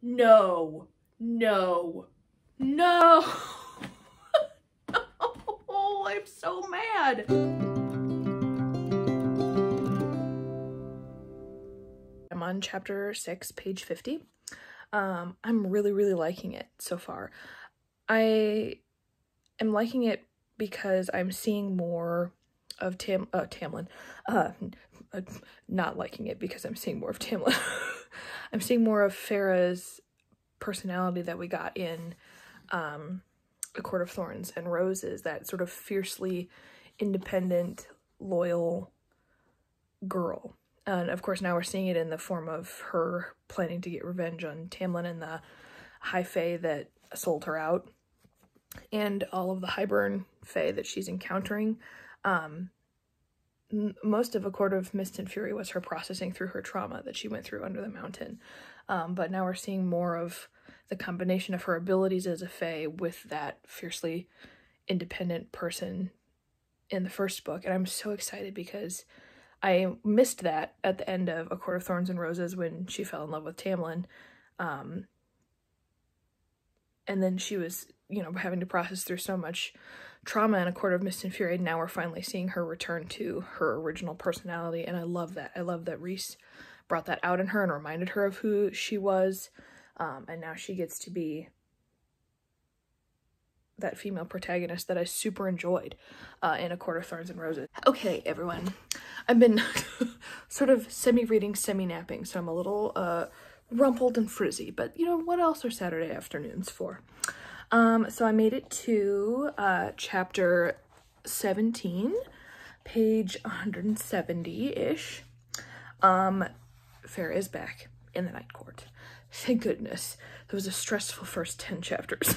No. No. No. Oh, I'm so mad. I'm on chapter 6, page 50. I'm really liking it so far. I am liking it because I'm seeing more of Tamlin. Not liking it because I'm seeing more of Tamlin. I'm seeing more of Farah's personality that we got in A Court of Thorns and Roses, that sort of fiercely independent, loyal girl. And of course now we're seeing it in the form of her planning to get revenge on Tamlin and the High Fae that sold her out, and all of the Highburn Fae that she's encountering. Most of A Court of Mist and Fury was her processing through her trauma that she went through under the mountain. But now we're seeing more of the combination of her abilities as a Fae with that fiercely independent person in the first book. And I'm so excited because I missed that at the end of A Court of Thorns and Roses when she fell in love with Tamlin. And then she was, you know, having to process through so much trauma in A Court of Mist and Fury. Now we're finally seeing her return to her original personality, and I love that. I love that Rhys brought that out in her and reminded her of who she was, and now she gets to be that female protagonist that I super enjoyed in A Court of Thorns and Roses. Okay, everyone. I've been sort of semi-reading, semi-napping, so I'm a little rumpled and frizzy, but you know, what else are Saturday afternoons for? So I made it to chapter 17, page 170-ish. Farah is back in the Night Court. Thank goodness. It was a stressful first 10 chapters.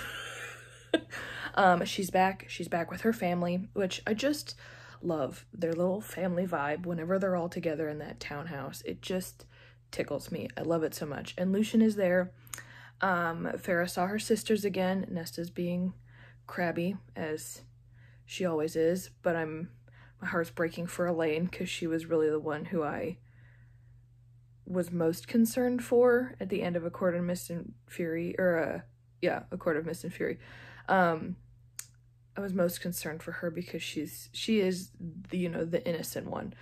She's back with her family, which I just love their little family vibe whenever they're all together in that townhouse. It just tickles me. I love it so much. And Lucien is there. Farah saw her sisters again. Nesta's being crabby, as she always is, but my heart's breaking for Elaine because she was really the one who I was most concerned for at the end of A Court of Mist and Fury, or A Court of Mist and Fury. I was most concerned for her because she is the, you know, the innocent one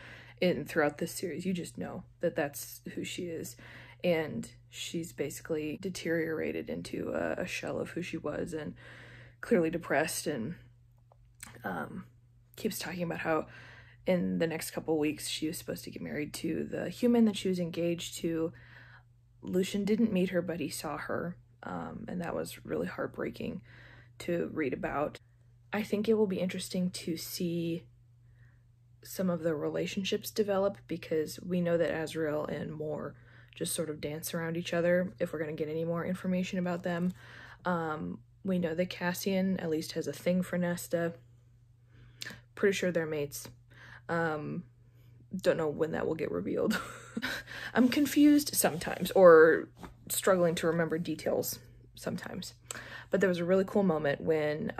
throughout this series. You just know that that's who she is. And she's basically deteriorated into a shell of who she was, and clearly depressed, and keeps talking about how in the next couple weeks she was supposed to get married to the human that she was engaged to. Lucien didn't meet her, but he saw her, and that was really heartbreaking to read about. I think it will be interesting to see some of the relationships develop, because we know that Azriel and Mor just sort of dance around each other if we're going to get any more information about them. We know that Cassian at least has a thing for Nesta. Pretty sure they're mates. Don't know when that will get revealed. I'm confused sometimes, or struggling to remember details sometimes. But there was a really cool moment when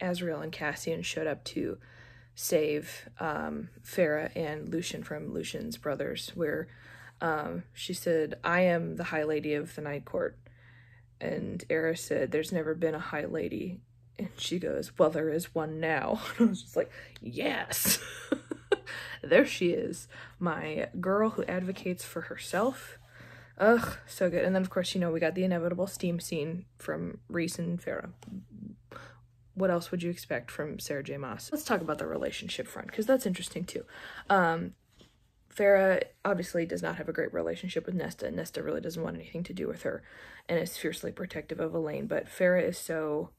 Azriel and Cassian showed up to save Farah and Lucien from Lucien's brothers, where she said, "I am the High Lady of the Night Court." And Eris said, "There's never been a High Lady." And she goes, "Well, there is one now." And I was just like, yes! There she is. My girl who advocates for herself. Ugh, so good. And then, of course, you know, we got the inevitable steam scene from Rhys and Farah. What else would you expect from Sarah J. Maas? Let's talk about the relationship front, because that's interesting too. Farah obviously does not have a great relationship with Nesta. Nesta really doesn't want anything to do with her and is fiercely protective of Elaine, but Farah is so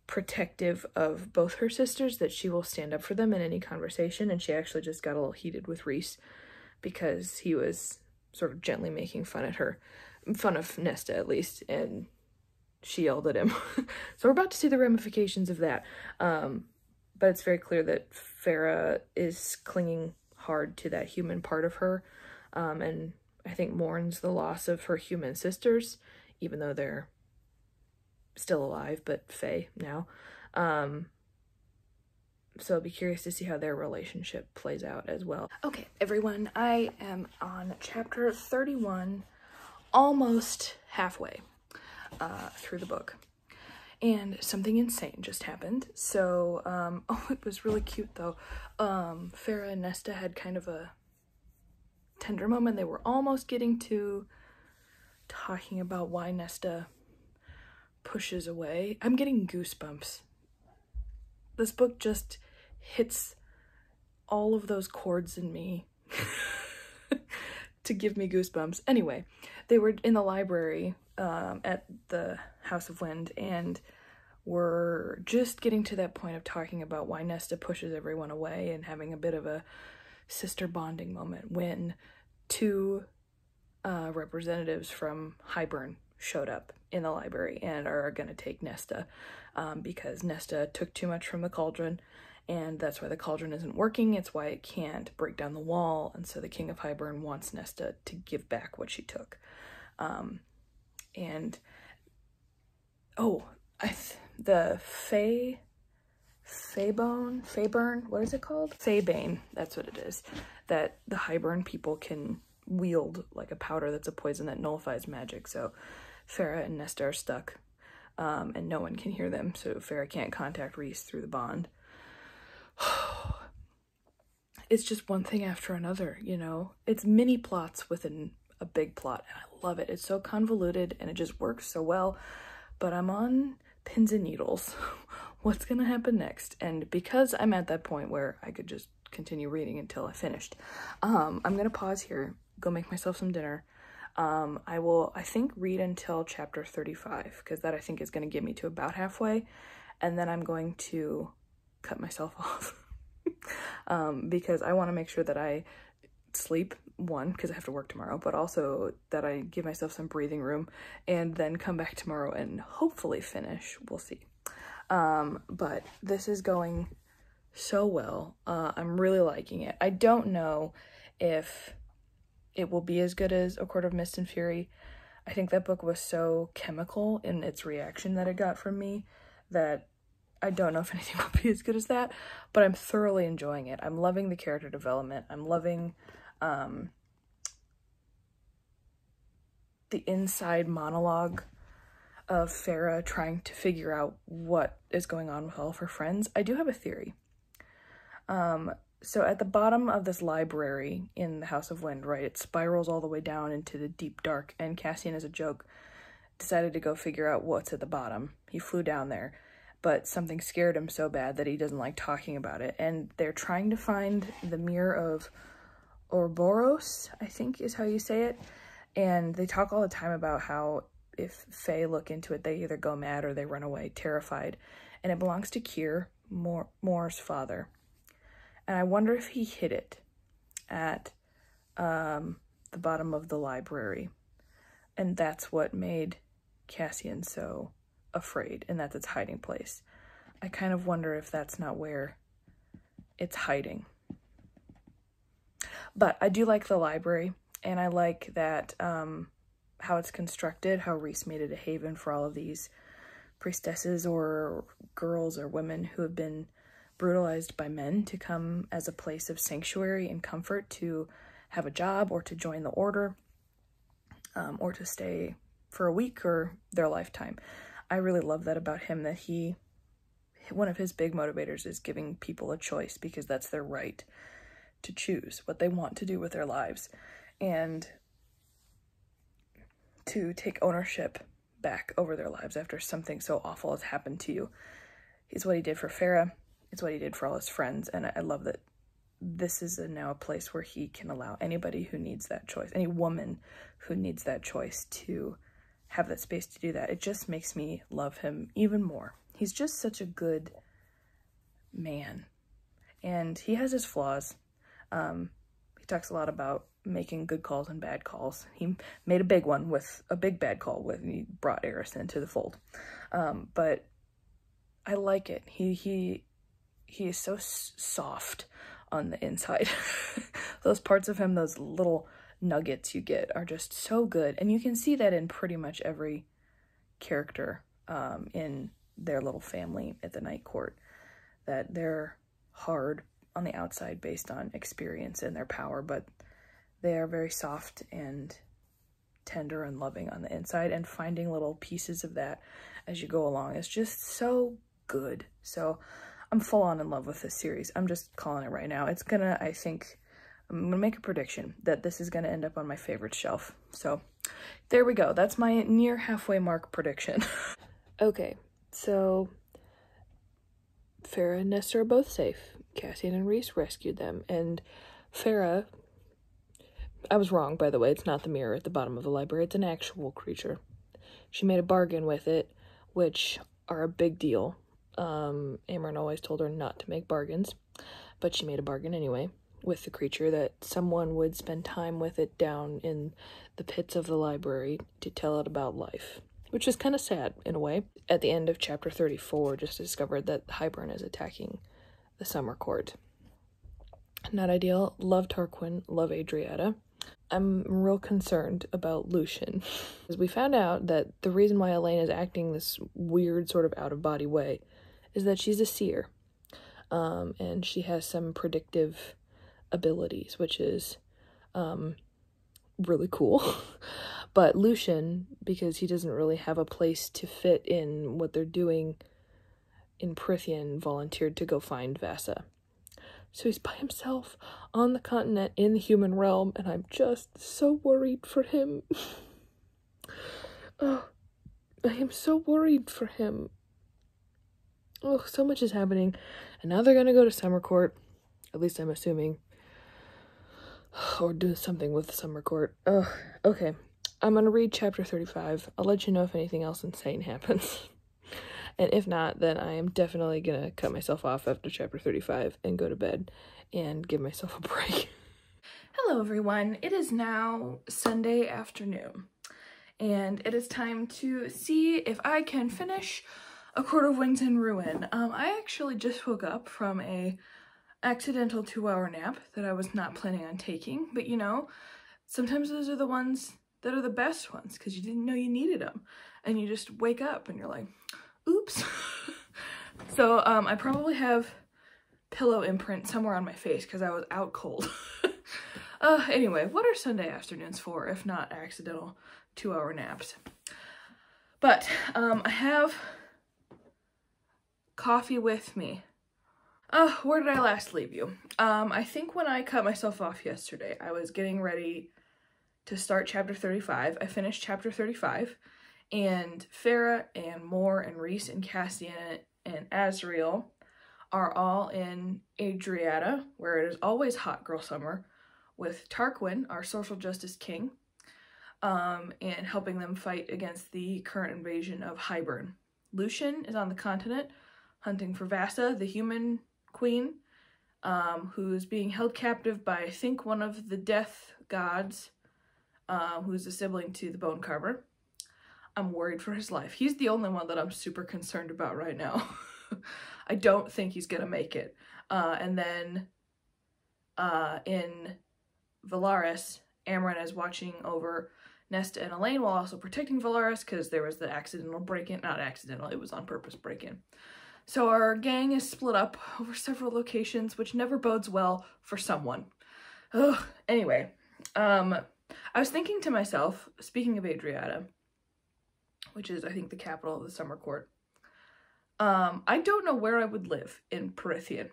protective of both her sisters that she will stand up for them in any conversation, and she actually just got a little heated with Rhys because he was sort of gently making fun of Nesta at least, and she yelled at him. So we're about to see the ramifications of that, but it's very clear that Farah is clinging hard to that human part of her, and I think mourns the loss of her human sisters, even though they're still alive, but Fae now. So I'll be curious to see how their relationship plays out as well. Okay, everyone, I am on chapter 31, almost halfway through the book, and something insane just happened. So, oh, it was really cute though. Farah and Nesta had kind of a tender moment. They were almost getting to talking about why Nesta pushes away. I'm getting goosebumps. This book just hits all of those chords in me to give me goosebumps. Anyway, they were in the library at the House of Wind, and were just getting to that point of talking about why Nesta pushes everyone away and having a bit of a sister bonding moment when two representatives from Highburn showed up in the library and are going to take Nesta because Nesta took too much from the cauldron, and that's why the cauldron isn't working. It's why it can't break down the wall, and so the King of Highburn wants Nesta to give back what she took. And oh, the Faeburn, what is it called? Faebane, that's what it is. That the Highburn people can wield like a powder that's a poison that nullifies magic. So Farah and Nesta are stuck, and no one can hear them. So Farah can't contact Rhys through the bond. It's just one thing after another, you know? It's mini plots within a big plot, and I love it. It's so convoluted and it just works so well, but I'm on pins and needles. What's gonna happen next? And because I'm at that point where I could just continue reading until I finished, I'm gonna pause here, go make myself some dinner. I will, I think, read until chapter 35, because that I think is gonna get me to about halfway, and then I'm going to cut myself off because I want to make sure that I sleep, one, because I have to work tomorrow, but also that I give myself some breathing room and then come back tomorrow and hopefully finish. We'll see. But this is going so well. I'm really liking it. I don't know if it will be as good as A Court of Mist and Fury. I think that book was so chemical in its reaction that it got from me that I don't know if anything will be as good as that, but I'm thoroughly enjoying it. I'm loving the character development. I'm loving the inside monologue of Farah trying to figure out what is going on with all of her friends. I do have a theory. So at the bottom of this library in the House of Wind, right, it spirals all the way down into the deep dark, and Cassian, as a joke, decided to go figure out what's at the bottom. He flew down there, but something scared him so bad that he doesn't like talking about it, and they're trying to find the Mirror of Ouroboros, I think is how you say it, and they talk all the time about how if Fae look into it, they either go mad or they run away terrified, and it belongs to Kier, Mor's father. And I wonder if he hid it at the bottom of the library, and that's what made Cassian so afraid, and that's its hiding place. I kind of wonder if that's not where it's hiding. But I do like the library, and I like that how it's constructed, how Rhys made it a haven for all of these priestesses or girls or women who have been brutalized by men to come as a place of sanctuary and comfort, to have a job or to join the order or to stay for a week or their lifetime. I really love that about him, that one of his big motivators is giving people a choice, because that's their right to choose what they want to do with their lives and to take ownership back over their lives after something so awful has happened to you. It's what he did for Farah. It's what he did for all his friends, and I love that this is now a place where he can allow anybody who needs that choice, any woman who needs that choice, to have that space to do that. It just makes me love him even more. He's just such a good man, and he has his flaws. He talks a lot about making good calls and bad calls. He made a big one with a big bad call when he brought Eris into the fold. But I like it. He is so soft on the inside. Those parts of him, those little nuggets you get, are just so good. And you can see that in pretty much every character in their little family at the Night Court, that they're hard on the outside based on experience and their power, but they are very soft and tender and loving on the inside, and finding little pieces of that as you go along is just so good. So I'm full on in love with this series. I'm just calling it right now. It's gonna, I think, I'm gonna make a prediction that this is gonna end up on my favorite shelf. So there we go. That's my near halfway mark prediction. Okay, so Farah and Nesta are both safe. Cassian and Rhys rescued them, and Farah, I was wrong, by the way, it's not the mirror at the bottom of the library, it's an actual creature. She made a bargain with it, which are a big deal. Amren always told her not to make bargains, but she made a bargain anyway with the creature that someone would spend time with it down in the pits of the library to tell it about life, which is kind of sad in a way. At the end of chapter 34, just discovered that Hybern is attacking the summer court. Not ideal. Love Tarquin, love Adriata. I'm real concerned about Lucien, because we found out that the reason why Elaine is acting this weird sort of out-of-body way is that she's a seer, and she has some predictive abilities, which is really cool. But Lucien, because he doesn't really have a place to fit in what they're doing in Prythian, volunteered to go find Vasa. So he's by himself on the continent in the human realm, and I'm just so worried for him. Oh, I am so worried for him. Oh, so much is happening. And now they're gonna go to summer court. At least I'm assuming. Or do something with the summer court. Oh, okay. I'm gonna read chapter 35. I'll let you know if anything else insane happens. And if not, then I am definitely gonna cut myself off after chapter 35 and go to bed and give myself a break. Hello everyone, it is now Sunday afternoon, and it is time to see if I can finish A Court of Wings and Ruin. I actually just woke up from a accidental 2-hour nap that I was not planning on taking, but you know, sometimes those are the ones that are the best ones because you didn't know you needed them, and you just wake up and you're like, oops. So I probably have pillow imprint somewhere on my face because I was out cold. Anyway, what are Sunday afternoons for if not accidental 2-hour naps? But I have coffee with me. Where did I last leave you? I think when I cut myself off yesterday, I was getting ready to start chapter 35. I finished chapter 35. And Farah and Moore and Rhys and Cassian and Azriel are all in Adriata, where it is always hot girl summer, with Tarquin, our social justice king, and helping them fight against the current invasion of Hybern. Lucien is on the continent, hunting for Vasa, the human queen, who's being held captive by, I think, one of the death gods, who's a sibling to the Bone Carver. I'm worried for his life. He's the only one that I'm super concerned about right now. I don't think he's gonna make it. And then in Valaris, Amren is watching over Nesta and Elaine while also protecting Valaris because there was the accidental break-in. Not accidental, it was on purpose break-in. So our gang is split up over several locations, which never bodes well for someone. Ugh. Anyway, I was thinking to myself, speaking of Adriata, which is, I think, the capital of the summer court, I don't know where I would live in Prythian.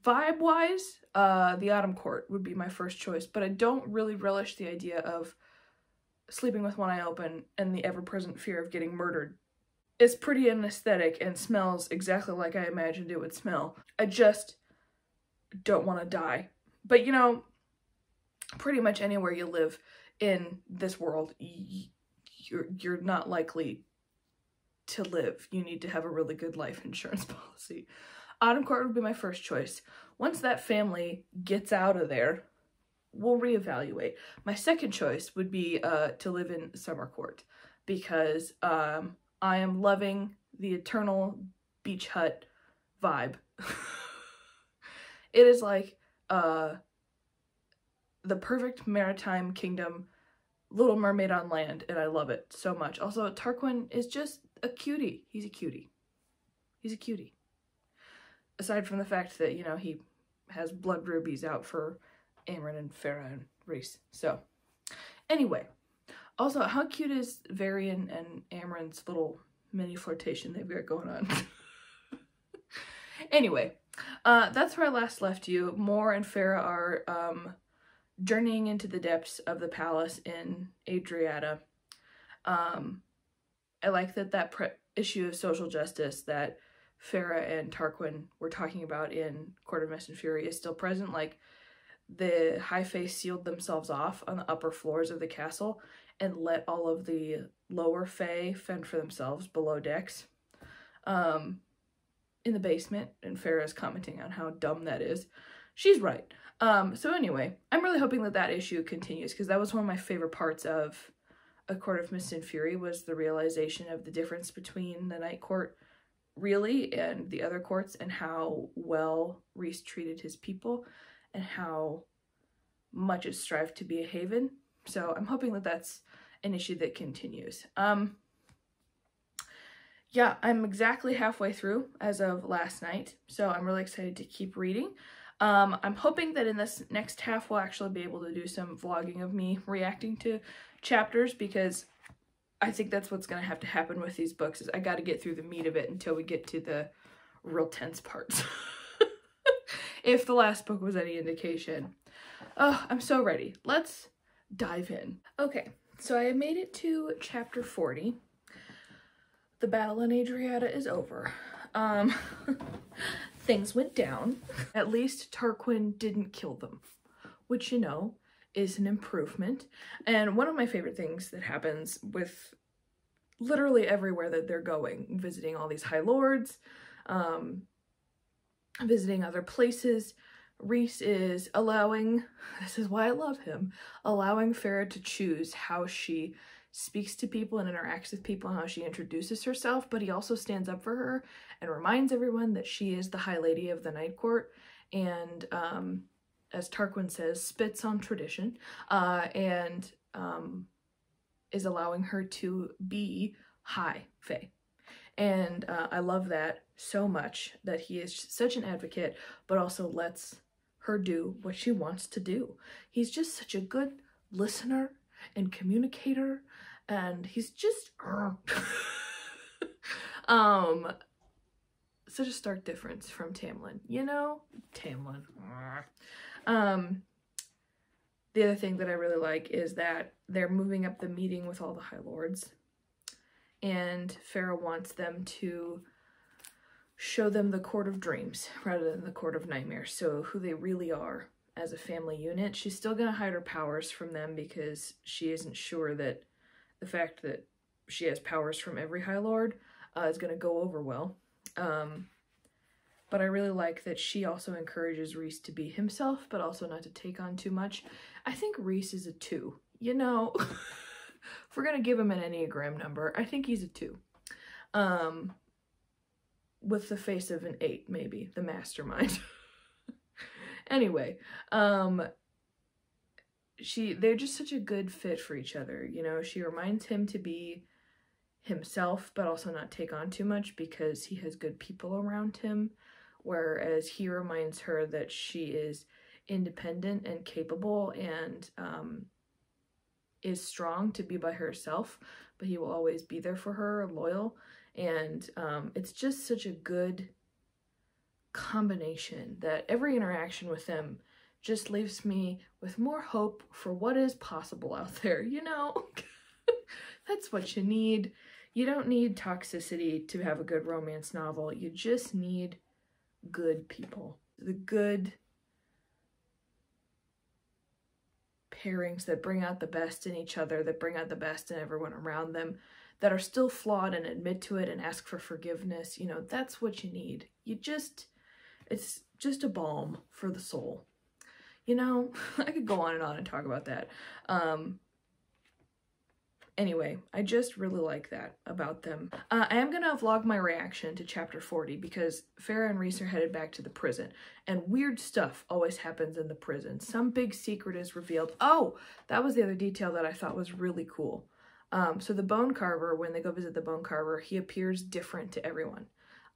Vibe-wise, the Autumn Court would be my first choice, but I don't really relish the idea of sleeping with one eye open and the ever-present fear of getting murdered. It's pretty and aesthetic and smells exactly like I imagined it would smell. I just don't want to die. But, you know, pretty much anywhere you live in this world, you're not likely to live. You need to have a really good life insurance policy. Autumn Court would be my first choice. Once that family gets out of there, we'll reevaluate. My second choice would be to live in Summer Court because I am loving the eternal beach hut vibe. It is like the perfect maritime kingdom, Little Mermaid on land, and I love it so much. Also, Tarquin is just a cutie. He's a cutie. He's a cutie. Aside from the fact that, you know, he has blood rubies out for Amren and Farah and Rhys. So, anyway, Also, how cute is Varian and Amren's little mini flirtation they've got going on? Anyway, that's where I last left you. Mor and Farah are journeying into the depths of the palace in Adriata. I like that issue of social justice that Farah and Tarquin were talking about in Court of Mist and Fury is still present. Like, the High Fae sealed themselves off on the upper floors of the castle and let all of the lower Fae fend for themselves below decks in the basement, and Farah's commenting on how dumb that is. She's right. So anyway, I'm really hoping that issue continues, because that was one of my favorite parts of A Court of Mist and Fury, was the realization of the difference between the Night Court really and the other courts, and how well Rhys treated his people and how much it strived to be a haven. So I'm hoping that's an issue that continues. Yeah, I'm exactly halfway through as of last night, so I'm really excited to keep reading. I'm hoping that in this next half we'll actually be able to do some vlogging of me reacting to chapters, because I think that's what's going to have to happen with these books, is I got to get through the meat of it until we get to the real tense parts. If the last book was any indication. Oh, I'm so ready. Let's dive in. Okay, so I made it to chapter 40. The battle in Adriata is over. Things went down. At least Tarquin didn't kill them, which, you know, is an improvement. And one of my favorite things that happens with literally everywhere that they're going, visiting all these High Lords, visiting other places, Rhys is allowing, this is why I love him, allowing Farah to choose how she speaks to people and interacts with people and how she introduces herself, but he also stands up for her and reminds everyone that she is the High Lady of the Night Court, and as Tarquin says, spits on tradition, and is allowing her to be High Fae. And I love that so much, that he is such an advocate, but also lets her do what she wants to do. He's just such a good listener and communicator, and he's just such a stark difference from Tamlin, you know? Tamlin. The other thing that I really like is that they're moving up the meeting with all the High Lords, and Farah wants them to show them the Court of Dreams rather than the Court of Nightmares, so who they really are as a family unit. She's still going to hide her powers from them, because she isn't sure that the fact that she has powers from every High Lord is going to go over well. But I really like that she also encourages Rhys to be himself, but also not to take on too much. I think Rhys is a 2, you know? If we're going to give him an Enneagram number, I think he's a 2. With the face of an 8, maybe, the mastermind. Anyway, they're just such a good fit for each other, you know? She reminds him to be himself, but also not take on too much, because he has good people around him, whereas he reminds her that she is independent and capable and is strong to be by herself, but he will always be there for her, loyal, and it's just such a good combination that every interaction with them just leaves me with more hope for what is possible out there, you know? That's what you need. You don't need toxicity to have a good romance novel. You just need good people. The good pairings that bring out the best in each other, that bring out the best in everyone around them, that are still flawed and admit to it and ask for forgiveness. You know, that's what you need. It's just a balm for the soul. You know, I could go on and talk about that. Anyway, I just really like that about them. I am going to vlog my reaction to chapter 40, because Farah and Rhys are headed back to the prison, and weird stuff always happens in the prison. Some big secret is revealed. Oh, that was the other detail that I thought was really cool. So the bone carver, when they go visit the bone carver, he appears different to everyone.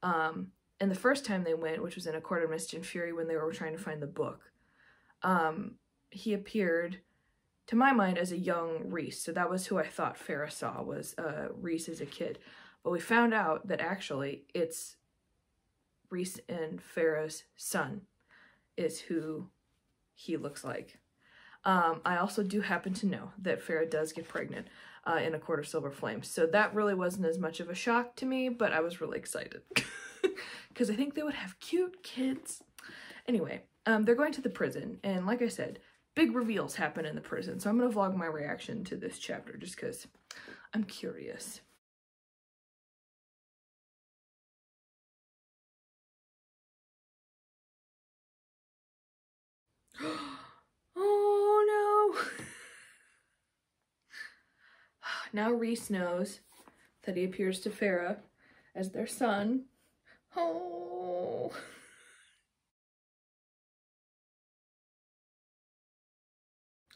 And the first time they went, which was in A Court of Mist and Fury when they were trying to find the book, he appeared to my mind, as a young Rhys. So that was who I thought Farah saw, was Rhys as a kid. But we found out that actually it's Rhys and Farah's son is who he looks like. I also do happen to know that Farah does get pregnant in A Court of Silver Flames. So that really wasn't as much of a shock to me, but I was really excited. Because I think they would have cute kids. Anyway, they're going to the prison, and like I said, big reveals happen in the prison. So I'm going to vlog my reaction to this chapter just because I'm curious. Oh no! Now Rhys knows that he appears to Farah as their son. Oh.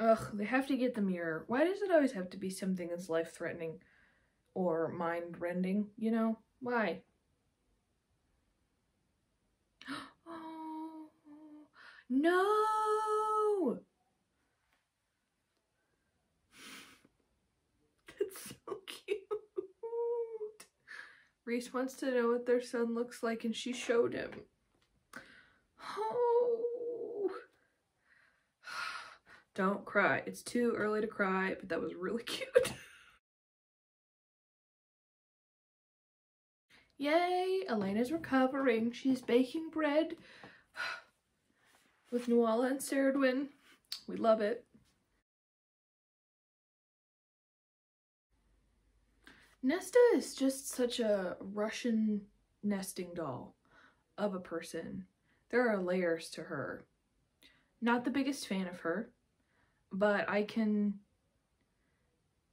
Ugh, they have to get the mirror. Why does it always have to be something that's life-threatening or mind-rending, you know? Why? Oh, no! That's so cute. Rhys wants to know what their son looks like, and she showed him. Oh. Don't cry. It's too early to cry, but that was really cute. Yay! Elena's recovering. She's baking bread with Nuala and Ceridwen. We love it. Nesta is just such a Russian nesting doll of a person. There are layers to her. Not the biggest fan of her, but I can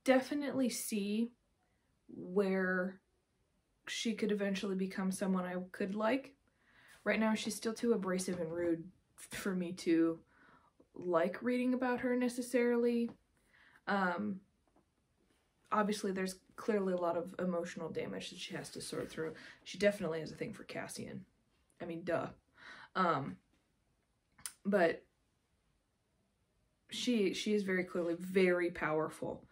definitely see where she could eventually become someone I could like. Right now, she's still too abrasive and rude for me to like reading about her necessarily. Obviously, there's clearly a lot of emotional damage that she has to sort through. She definitely has a thing for Cassian. I mean, duh. But she is very clearly very powerful,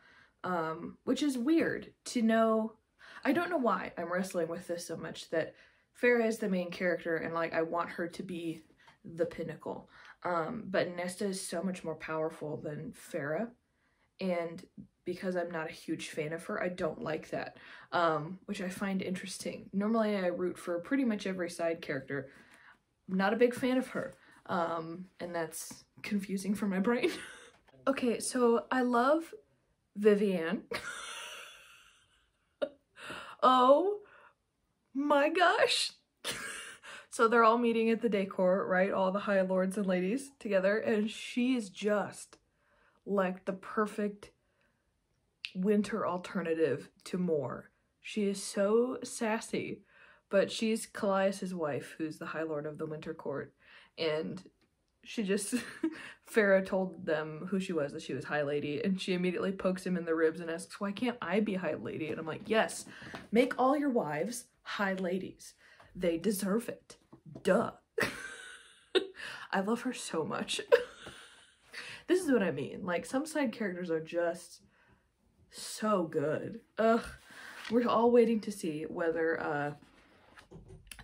which is weird to know. I don't know why I'm wrestling with this so much, that Farah is the main character and like I want her to be the pinnacle. But Nesta is so much more powerful than Farah, and because I'm not a huge fan of her, I don't like that, which I find interesting. Normally I root for pretty much every side character. I'm not a big fan of her, and that's confusing for my brain. Okay, so I love Viviene. Oh my gosh. So they're all meeting at the day court, right? All the high lords and ladies together, and she is just like the perfect winter alternative to Mor. She is so sassy, but she's Callias's wife, who's the High Lord of the Winter Court, and she just Farah told them who she was, that she was High Lady, and she immediately pokes him in the ribs and asks, why can't I be High Lady? And I'm like, yes, make all your wives High Ladies. They deserve it. Duh. I love her so much. This is what I mean. Like, some side characters are just so good. Ugh. We're all waiting to see whether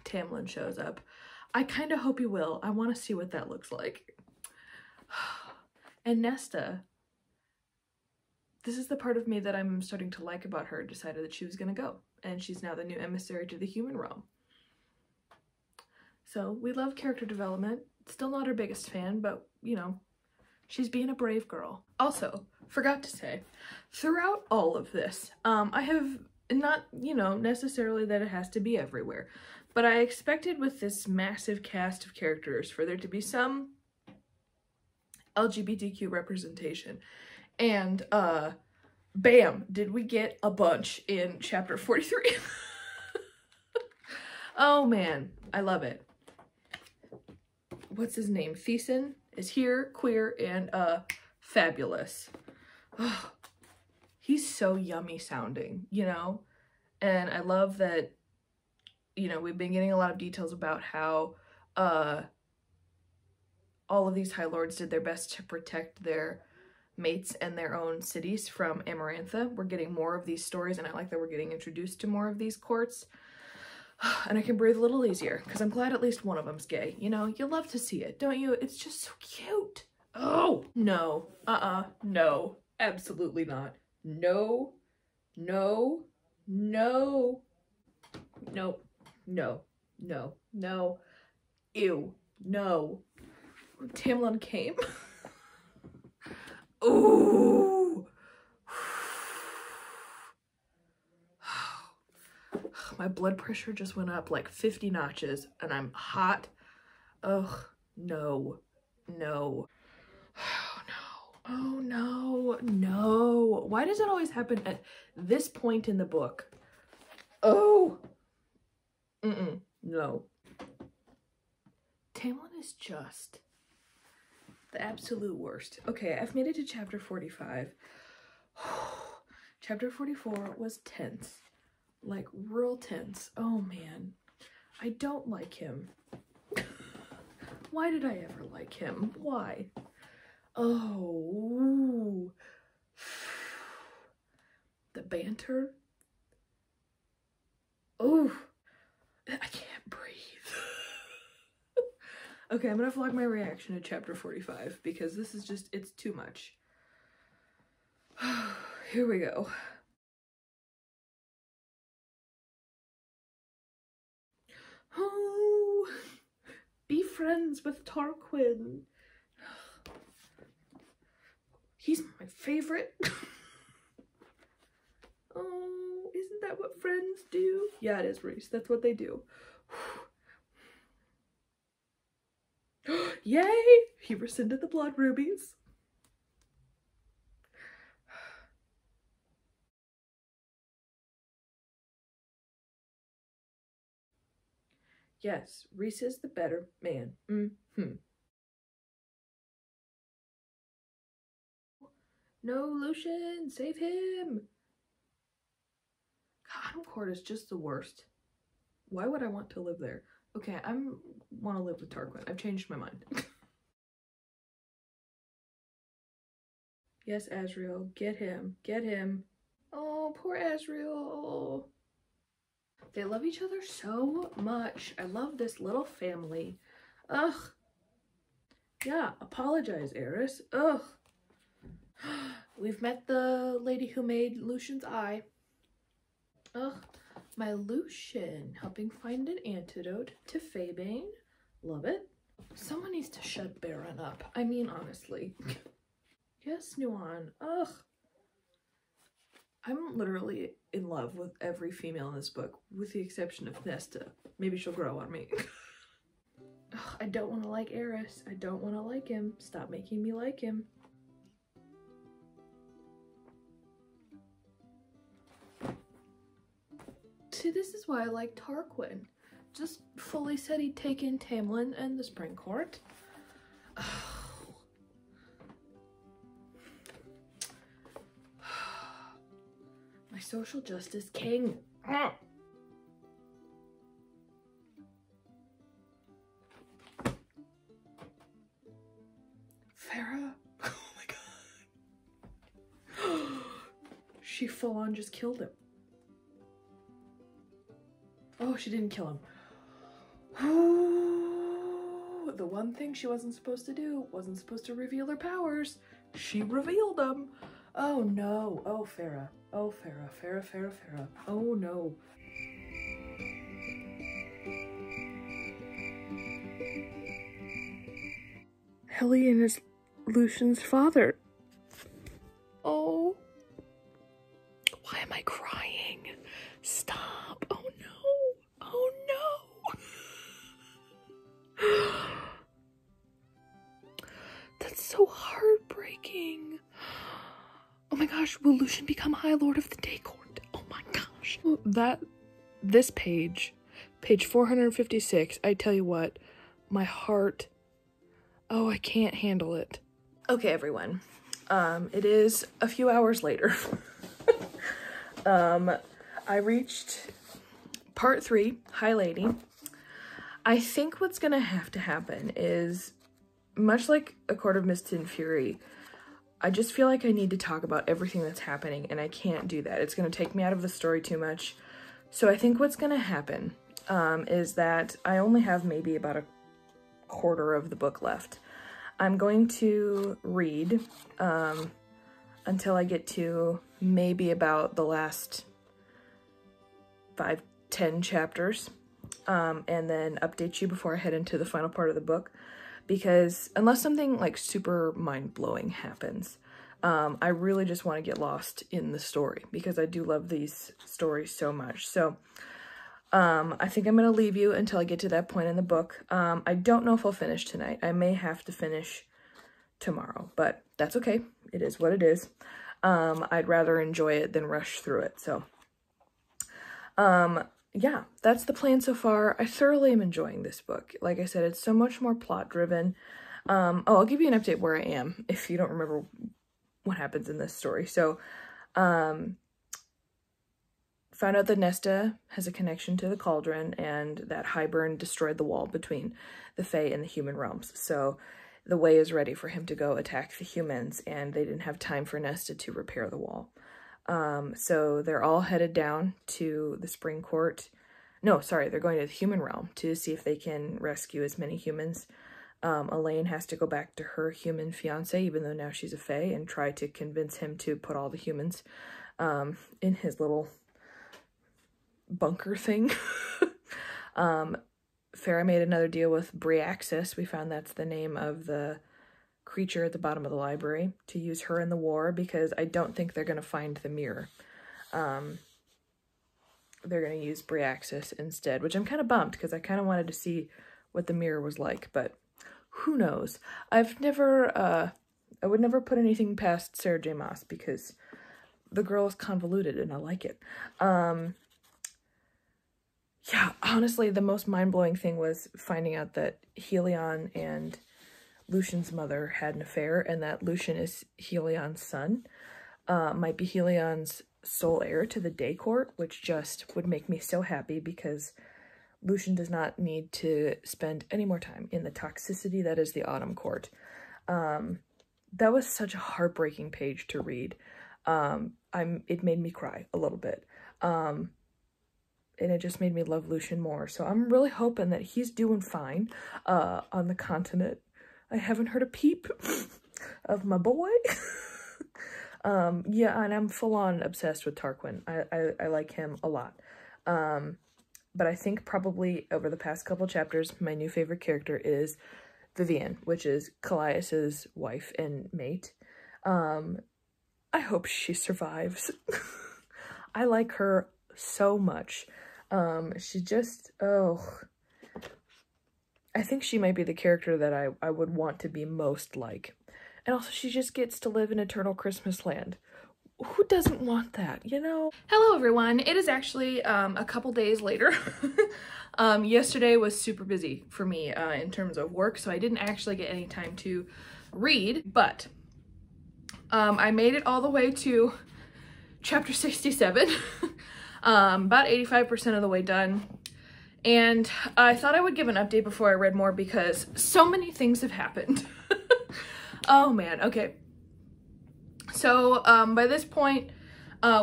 Tamlin shows up. I kind of hope he will. I want to see what that looks like. And Nesta, this is the part of me that I'm starting to like about her, decided that she was going to go. And she's now the new emissary to the human realm. So we love character development. Still not her biggest fan, but, you know, she's being a brave girl. Also, forgot to say, throughout all of this, I have not, you know, necessarily that it has to be everywhere, but I expected with this massive cast of characters for there to be some LGBTQ representation. And, bam, did we get a bunch in chapter 43. Oh man, I love it. What's his name? Thiessen is here, queer, and fabulous. Oh, he's so yummy sounding, you know? And I love that, you know, we've been getting a lot of details about how all of these High Lords did their best to protect their mates and their own cities from Amarantha. We're getting more of these stories, and I like that we're getting introduced to more of these courts. And I can breathe a little easier, because I'm glad at least one of them's gay. You know, you love to see it, don't you? It's just so cute. Oh, no. No. Absolutely not. No. No. No. No. No. No. No. Ew. No. Tamlin came. Ooh. My blood pressure just went up like 50 notches and I'm hot. Ugh, no, no. Oh no, oh no, no. Why does it always happen at this point in the book? Oh, no. Tamlin is just the absolute worst. Okay, I've made it to chapter 45. Chapter 44 was tense. Like, real tense. Oh, man. I don't like him. Why did I ever like him? Why? Oh. The banter. Oh. I can't breathe. Okay, I'm gonna vlog my reaction to chapter 45 because this is just, it's too much. Here we go. Oh, be friends with Tarquin. He's my favorite. Oh, isn't that what friends do? Yeah, it is, Reese. That's what they do. Yay! He rescinded the blood rubies. Yes, Reese is the better man. No, Lucian, save him. God, Adam Court is just the worst. Why would I want to live there? Okay, I want to live with Tarquin. I've changed my mind. Yes, Asriel, get him. Get him. Oh, poor Asriel. They love each other so much. I love this little family. Ugh. Yeah, apologize, Eris. Ugh. We've met the lady who made Lucian's eye. Ugh. My Lucian, helping find an antidote to Faebane. Love it. Someone needs to shut Baron up. I mean, honestly. Yes, Nuan. Ugh. I'm literally in love with every female in this book, with the exception of Nesta. Maybe she'll grow on me. Ugh, I don't want to like Eris. I don't want to like him. Stop making me like him. See, this is why I like Tarquin. Just fully said he'd take in Tamlin and the Spring Court. My social justice king. Farah. Oh my god. She full on just killed him. Oh, she didn't kill him. The one thing she wasn't supposed to do, wasn't supposed to reveal her powers. She revealed them. Oh no. Oh, Farah. Oh, Farah. Farah, Farah, Farah. Oh no. Hellion is Lucian's father. Oh. Why am I crying? Stop. Oh no. Oh no. That's so heartbreaking. Oh my gosh, will Lucian become High Lord of the Day Court? Oh my gosh. This page 456, I tell you what, my heart, oh, I can't handle it. Okay, everyone, it is a few hours later. I reached part 3, High Lady. I think what's gonna have to happen is, much like A Court of Mist and Fury, I just feel like I need to talk about everything that's happening, and I can't do that. It's going to take me out of the story too much. So I think what's going to happen is that I only have maybe about a quarter of the book left. I'm going to read until I get to maybe about the last 5-10 chapters, and then update you before I head into the final part of the book, because unless something like super mind-blowing happens, I really just want to get lost in the story, because I do love these stories so much. So I think I'm going to leave you until I get to that point in the book. I don't know if I'll finish tonight. I may have to finish tomorrow, but that's okay. It is what it is. I'd rather enjoy it than rush through it. So yeah, that's the plan so far. I thoroughly am enjoying this book. Like I said, it's so much more plot driven. Oh, I'll give you an update where I am if you don't remember what happens in this story. So found out that Nesta has a connection to the cauldron, and that Hybern destroyed the wall between the Fae and the human realms. So the way is ready for him to go attack the humans, and they didn't have time for Nesta to repair the wall. So they're all headed down to the Spring Court. No, sorry, they're going to the human realm to see if they can rescue as many humans. Elaine has to go back to her human fiance, even though now she's a Fae, and try to convince him to put all the humans in his little bunker thing. Farah made another deal with Briaxis. We found that's the name of the creature at the bottom of the library, to use her in the war, because I don't think they're going to find the mirror. They're going to use Briaxis instead, which I'm kind of bummed, because I kind of wanted to see what the mirror was like, but who knows? I've never, I would never put anything past Sarah J. Maas, because the girl is convoluted and I like it. Yeah, honestly, the most mind-blowing thing was finding out that Helion and Lucian's mother had an affair, and that Lucian is Helion's son. Might be Helion's sole heir to the Day Court, which just would make me so happy, because Lucian does not need to spend any more time in the toxicity that is the Autumn Court. That was such a heartbreaking page to read. It made me cry a little bit. And it just made me love Lucian more. So I'm really hoping that he's doing fine on the continent. I haven't heard a peep of my boy. Yeah, and I'm full-on obsessed with Tarquin. I like him a lot. But I think probably over the past couple chapters, my new favorite character is Viviene, which is Callias's wife and mate. I hope she survives. I like her so much. She just, oh, I think she might be the character that I would want to be most like. And also, she just gets to live in eternal Christmas land. Who doesn't want that, you know? Hello, everyone. It is actually a couple days later. Yesterday was super busy for me in terms of work, so I didn't actually get any time to read, but I made it all the way to chapter 67. About 85% of the way done. And I thought I would give an update before I read more, because so many things have happened. Oh man, okay. So by this point,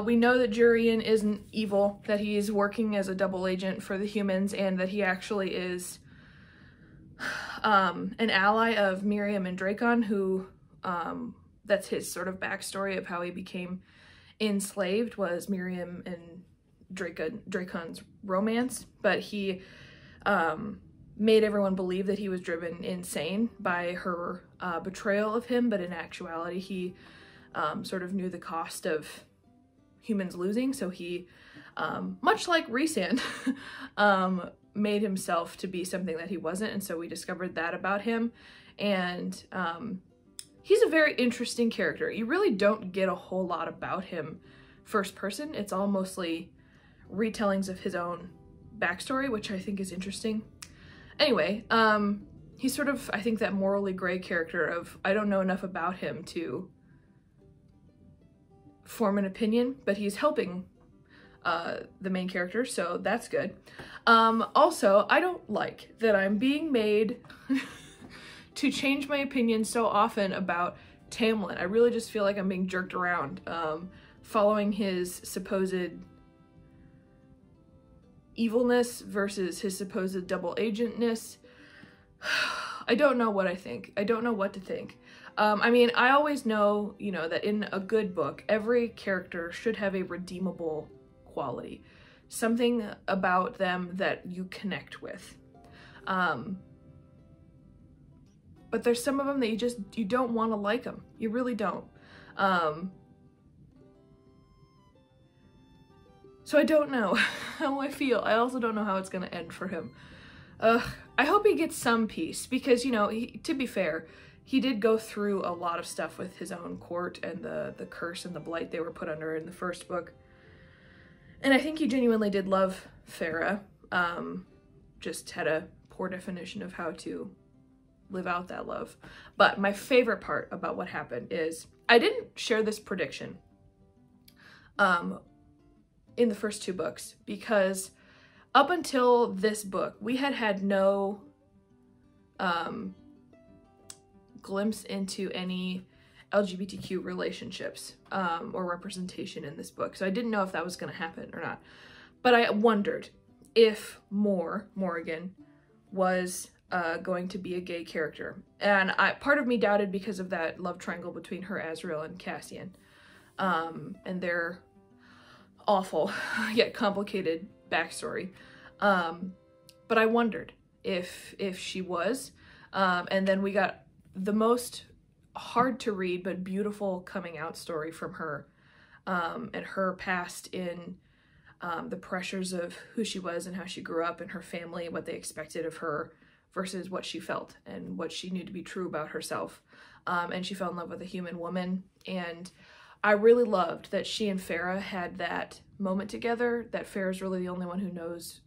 we know that Jurian isn't evil, that he's working as a double agent for the humans, and that he actually is an ally of Miriam and Dracon, who, that's his sort of backstory of how he became enslaved, was Miriam and Dracon's romance, but he made everyone believe that he was driven insane by her betrayal of him, but in actuality he sort of knew the cost of humans losing, so he, much like Rhysand, made himself to be something that he wasn't, and so we discovered that about him. And he's a very interesting character. You really don't get a whole lot about him first person. It's all mostly retellings of his own backstory, which I think is interesting. Anyway, he's sort of, I think, that morally gray character of, I don't know enough about him to form an opinion, but he's helping the main character, so that's good. Also, I don't like that I'm being made to change my opinion so often about Tamlin. I really just feel like I'm being jerked around, following his supposed evilness versus his supposed double agentness. I don't know what I think. I don't know what to think. I mean, I always know, you know, that in a good book, every character should have a redeemable quality. Something about them that you connect with. But there's some of them that you don't want to like them. You really don't. So I don't know how I feel. I also don't know how it's gonna end for him. I hope he gets some peace because, you know, to be fair, he did go through a lot of stuff with his own court and the curse and the blight they were put under in the first book. And I think he genuinely did love Farah, just had a poor definition of how to live out that love. But my favorite part about what happened is, I didn't share this prediction in the first 2 books, because up until this book, we had no glimpse into any LGBTQ relationships or representation in this book. So I didn't know if that was going to happen or not. But I wondered if Morrigan was going to be a gay character. And part of me doubted because of that love triangle between her, Azriel, and Cassian. And their awful yet complicated backstory. But I wondered if she was. And then we got the most hard to read but beautiful coming out story from her, and her past in the pressures of who she was and how she grew up and her family, what they expected of her versus what she felt and what she knew to be true about herself. And she fell in love with a human woman, and I really loved that she and Farah had that moment together, that Farah's really the only one who knows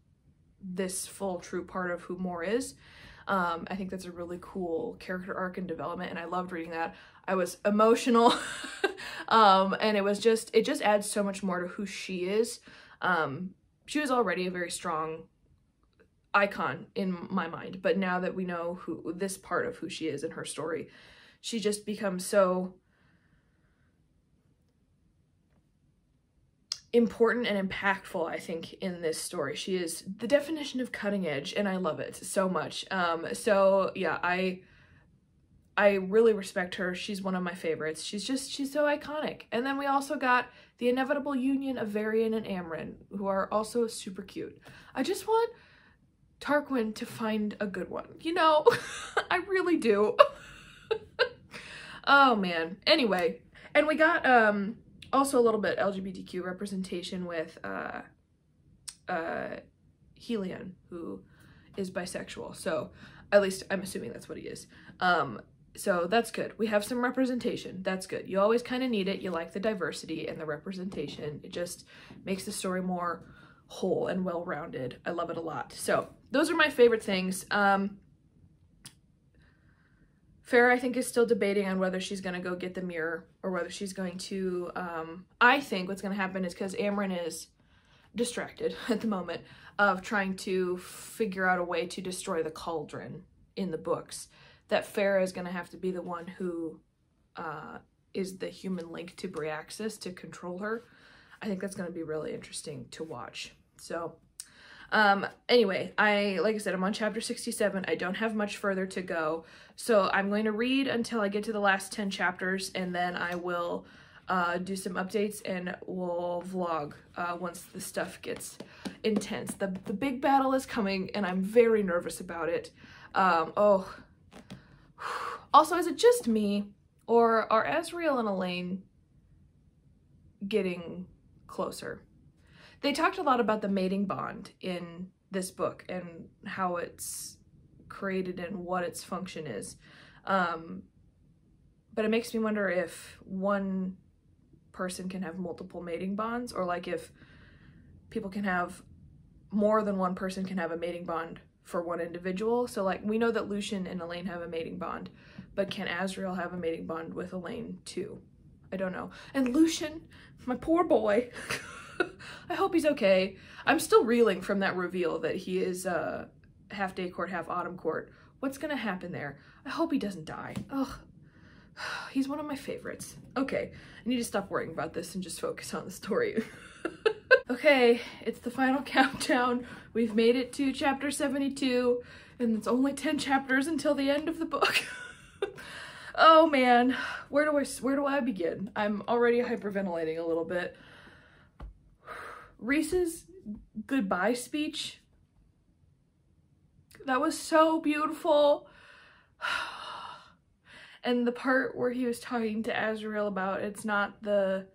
this full true part of who Mor is. I think that's a really cool character arc and development, and I loved reading that. I was emotional, and it just adds so much more to who she is. She was already a very strong icon in my mind, but now that we know this part of who she is in her story, she just becomes so important and impactful, I think, in this story. She is the definition of cutting edge, and I love it so much. So yeah, I really respect her. She's one of my favorites. She's so iconic. And then we also got the inevitable union of Varian and Amren, who are also super cute. I just want Tarquin to find a good one, you know? I really do. Oh man. Anyway, and we got also a little bit LGBTQ representation with Helion, who is bisexual. So at least I'm assuming that's what he is. So that's good. We have some representation. That's good. You always kind of need it. You like the diversity and the representation. It just makes the story more whole and well-rounded. I love it a lot. So those are my favorite things. Farah, I think, is still debating on whether she's going to go get the mirror or whether she's going to, I think what's going to happen is, because Amren is distracted at the moment of trying to figure out a way to destroy the cauldron in the books, that Farah is going to have to be the one who is the human link to Briaxis to control her. I think that's going to be really interesting to watch. So anyway, like I said, I'm on chapter 67. I don't have much further to go. So I'm going to read until I get to the last 10 chapters, and then I will do some updates and we'll vlog once the stuff gets intense. The big battle is coming, and I'm very nervous about it. Also, is it just me, or are Azriel and Elaine getting closer? They talked a lot about the mating bond in this book and how it's created and what its function is. But it makes me wonder if one person can have multiple mating bonds, or like if people can have more than one person can have a mating bond for one individual. So like, we know that Lucian and Elaine have a mating bond, but can Azriel have a mating bond with Elaine too? I don't know. And Lucian, my poor boy, I hope he's okay. I'm still reeling from that reveal that he is half day court, half autumn court. What's gonna happen there? I hope he doesn't die. Ugh. He's one of my favorites. Okay, I need to stop worrying about this and just focus on the story. Okay, it's the final countdown. We've made it to chapter 72, and it's only 10 chapters until the end of the book. Oh man, where do I begin? I'm already hyperventilating a little bit. Reese's goodbye speech. That was so beautiful. And the part where he was talking to Azrael about it's not the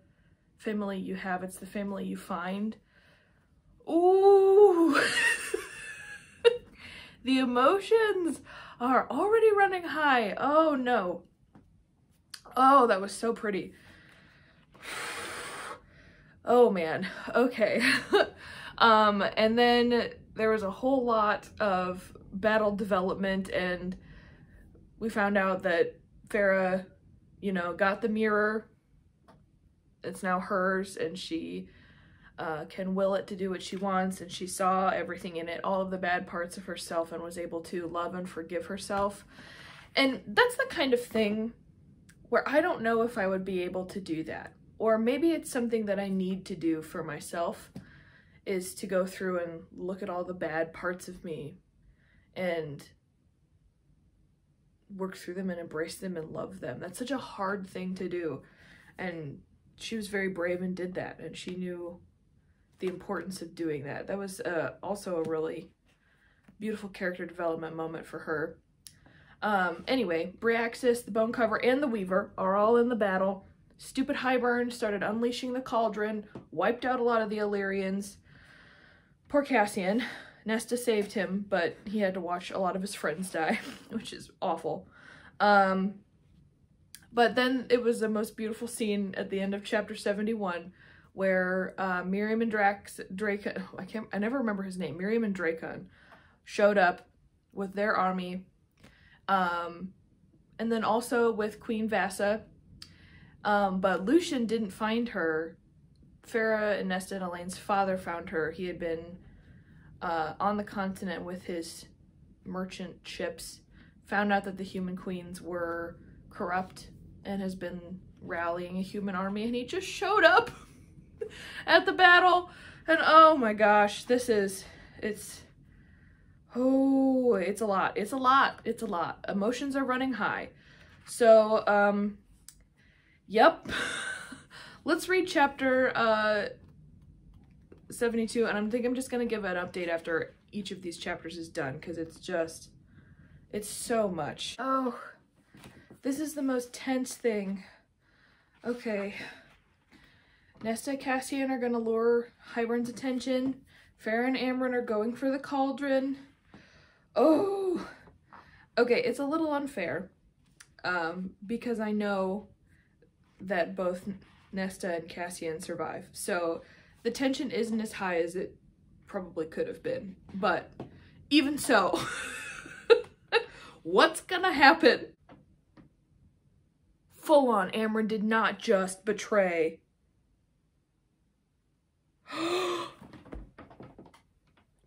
family you have, it's the family you find. Ooh. The emotions are already running high. Oh no. Oh, that was so pretty. Oh man. Okay. And then there was a whole lot of battle development, and we found out that Farah, you know, got the mirror. It's now hers, and she can will it to do what she wants, and she saw everything in it, all of the bad parts of herself, and was able to love and forgive herself. And that's the kind of thing where I don't know if I would be able to do that. Or maybe it's something that I need to do for myself, is to go through and look at all the bad parts of me and work through them and embrace them and love them. That's such a hard thing to do. And she was very brave and did that, and she knew the importance of doing that. That was also a really beautiful character development moment for her. Anyway, Bryaxis, the Bone Cover, and the Weaver are all in the battle. Stupid Hybern started unleashing the cauldron, wiped out a lot of the Illyrians. Poor Cassian. Nesta saved him, but he had to watch a lot of his friends die, which is awful. But then it was the most beautiful scene at the end of chapter 71, where Miriam and Dracon, I never remember his name, Miriam and Dracon showed up with their army, and then also with Queen Vassa, but Lucian didn't find her. Farah and Nesta and Elaine's father found her. He had been on the continent with his merchant ships, found out that the human queens were corrupt, and has been rallying a human army, and he just showed up at the battle. And oh my gosh, it's a lot. Emotions are running high. So yep. Let's read chapter 72, and I think I'm just gonna give an update after each of these chapters is done, because it's so much. Oh, this is the most tense thing. Okay. Nesta and Cassian are gonna lure Hybern's attention. Farah and Amryn are going for the cauldron. Oh! Okay, it's a little unfair, because I know that both Nesta and Cassian survive. So the tension isn't as high as it probably could have been. But even so, what's gonna happen? Full on, Amryn did not just betray.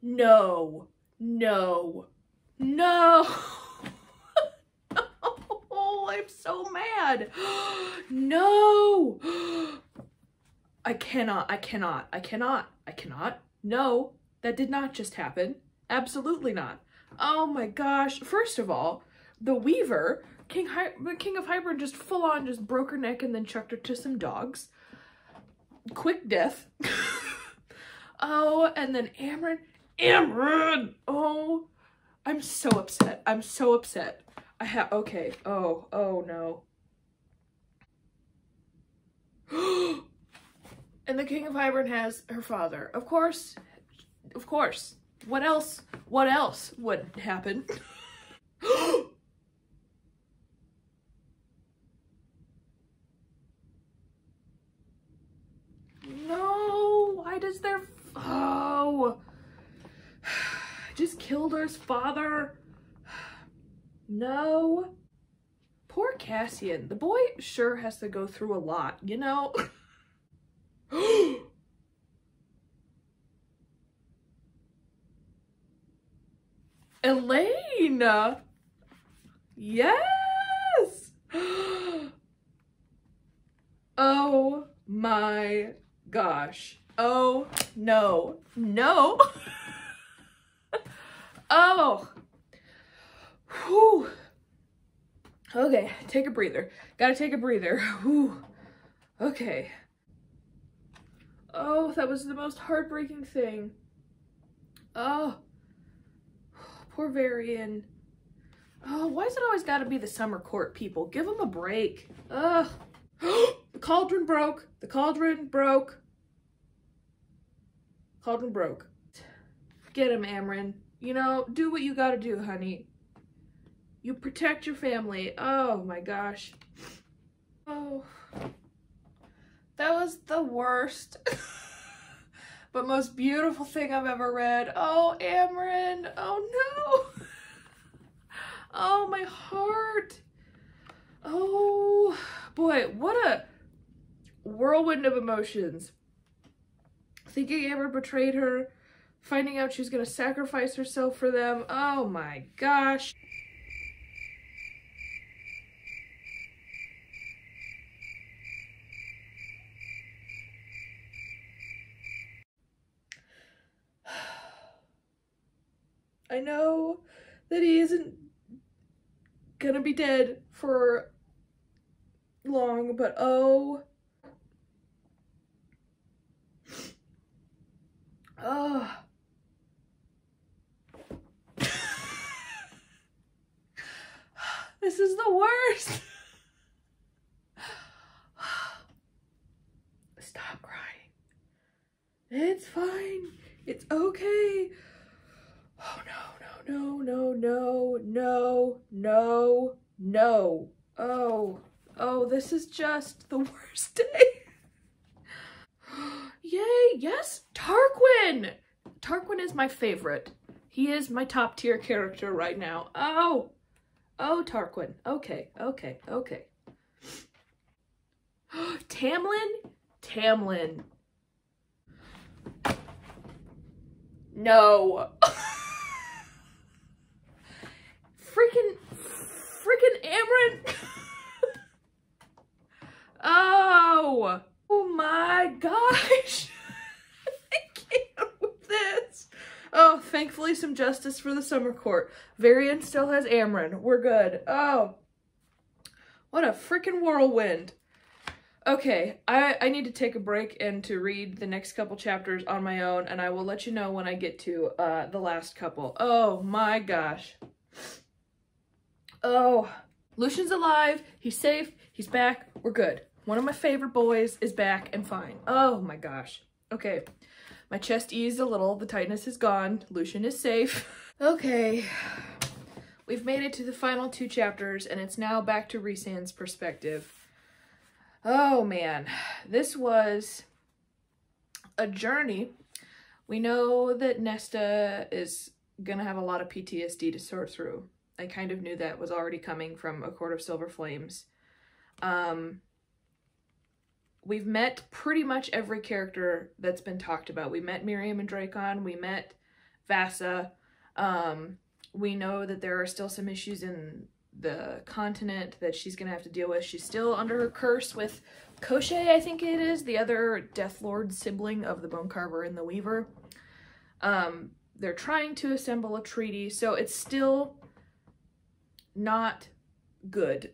No. No. No. Oh, I'm so mad. No. I cannot. No, that did not just happen. Absolutely not. Oh my gosh. First of all, the Weaver, King of Hybern, just full on just broke her neck and then chucked her to some dogs. Quick death. Oh, and then Amryn! Oh, I'm so upset. Okay. Oh no. And the King of Hybern has her father. Of course. What else would happen? No, why does their... Oh. Just killed her father. No. Poor Cassian. The boy sure has to go through a lot, you know? Elaine! Yes! Oh my gosh. Oh no. No. Oh. Whew. Okay, take a breather. Gotta take a breather. Whew. Okay. Oh, that was the most heartbreaking thing. Oh. Poor Varian. Oh, why is it always gotta be the summer court people? Give them a break. Ugh. The cauldron broke. The cauldron broke. Cauldron broke. Get him, Amren. You know, do what you gotta do, honey. You protect your family. Oh my gosh. Oh. That was the worst but most beautiful thing I've ever read. Oh, Amren. Oh no. Oh, my heart. Oh boy, what a whirlwind of emotions. Thinking Amren betrayed her, finding out she's gonna sacrifice herself for them. Oh my gosh. I know that he isn't gonna be dead for long, but oh. Oh. This is the worst. Stop crying. It's fine. It's okay. Oh no, no, no, no, no, no, no. Oh, oh, this is just the worst day. Yay, yes, Tarquin! Tarquin is my favorite. He is my top tier character right now. Oh, oh, Tarquin. Okay, okay, okay. Tamlin? Tamlin. No. Freaking Amren. Oh. Oh my gosh. I can't with this. Oh, thankfully some justice for the summer court. Varian still has Amren. We're good. Oh. What a freaking whirlwind. Okay, I need to take a break and to read the next couple chapters on my own, and I will let you know when I get to the last couple. Oh my gosh. Oh, Lucian's alive, he's safe, he's back, we're good. One of my favorite boys is back and fine. Oh my gosh. Okay, my chest eased a little, the tightness is gone, Lucian is safe. Okay, we've made it to the final 2 chapters, and it's now back to Rhysand's perspective. Oh man, this was a journey. We know that Nesta is gonna have a lot of PTSD to sort through. I kind of knew that was already coming from A Court of Silver Flames. We've met pretty much every character that's been talked about. We met Miriam and Dracon, we met Vassa. We know that there are still some issues in the continent that she's gonna have to deal with. She's still under her curse with Koschei, I think it is, the other Death Lord sibling of the Bone Carver and the Weaver. They're trying to assemble a treaty, so it's still not good.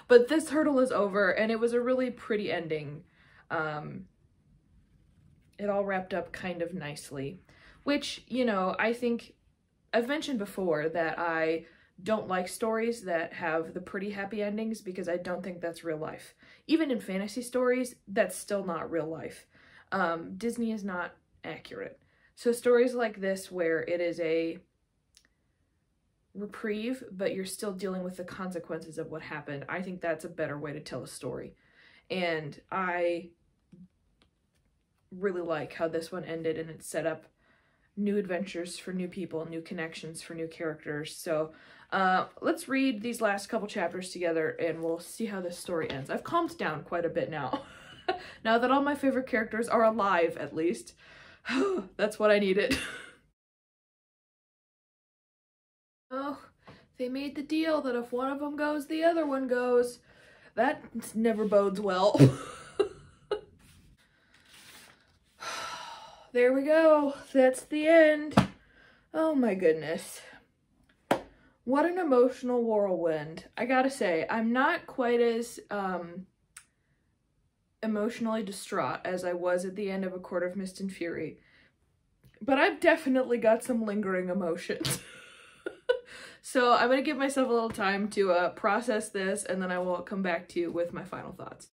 But this hurdle is over, and it was a really pretty ending. It all wrapped up kind of nicely, which, you know, I think I've mentioned before that I don't like stories that have the pretty happy endings because I don't think that's real life. Even in fantasy stories, that's still not real life. Disney is not accurate. So stories like this where it is a reprieve, but you're still dealing with the consequences of what happened, I think that's a better way to tell a story. And I really like how this one ended, and it set up new adventures for new people, new connections for new characters. So let's read these last couple chapters together and we'll see how this story ends. I've calmed down quite a bit now. Now that all my favorite characters are alive, at least. That's what I needed. Oh, they made the deal that if one of them goes, the other one goes. That never bodes well. There we go. That's the end. Oh my goodness. What an emotional whirlwind. I gotta say, I'm not quite as emotionally distraught as I was at the end of A Court of Mist and Fury, but I've definitely got some lingering emotions. So I'm gonna give myself a little time to process this, and then I will come back to you with my final thoughts.